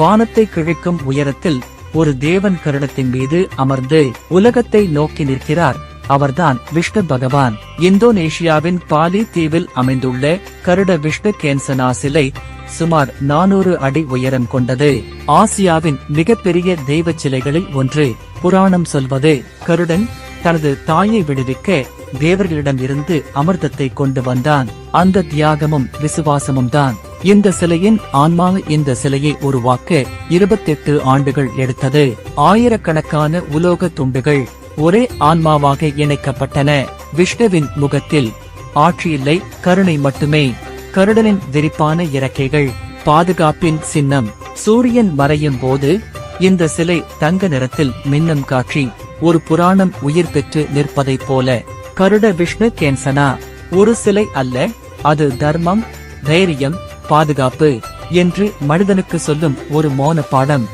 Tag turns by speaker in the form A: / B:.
A: வானத்தை கிழிக்கும் உயரத்தில் ஒரு தேவன் கருடத்தின் மீது அமர்ந்து உலகத்தை நோக்கி நிற்கிறார். அவர்தான் விஷ்ணு பகவான். இந்தோனேஷியாவின் பாலி தீவில் அமைந்துள்ள கருட விஷ்ணு கேன்சனா சிலை சுமார் 400 அடி உயரம் கொண்டது. ஆசியாவின் மிகப்பெரிய தெய்வ சிலைகளில் ஒன்று. புராணம் சொல்வது, கருடன் தனது தாயை விடுவிக்க தேவர்களிடம் இருந்து அமிர்தத்தை கொண்டு வந்தான். அந்த தியாகமும் விசுவாசமும் தான் இந்த சிலையின் ஆன்மா. இந்த சிலையை உருவாக்க 28 ஆண்டுகள் எடுத்தது. ஆயிரக்கணக்கான உலோக துண்டுகள் ஒரே ஆன்மாவாக இணைக்கப்பட்டன. விஷ்ணுவின் முகத்தில் ஆட்சியில்லை, கருணை மட்டுமே. கருடனின் விரிப்பான இறக்கைகள் பாதுகாப்பின் சின்னம். சூரியன் மறையும் போது இந்த சிலை தங்க நிறத்தில் மின்னும் காட்சி. ஒரு புராணம் உயிர் பெற்று நிற்பதைப் போல. கருட விஷ்ணு கேன்சனா ஒரு சிலை அல்ல, அது தர்மம், தைரியம், பாதுகாப்பு என்று மனிதனுக்கு சொல்லும் ஒரு மௌன பாடம்.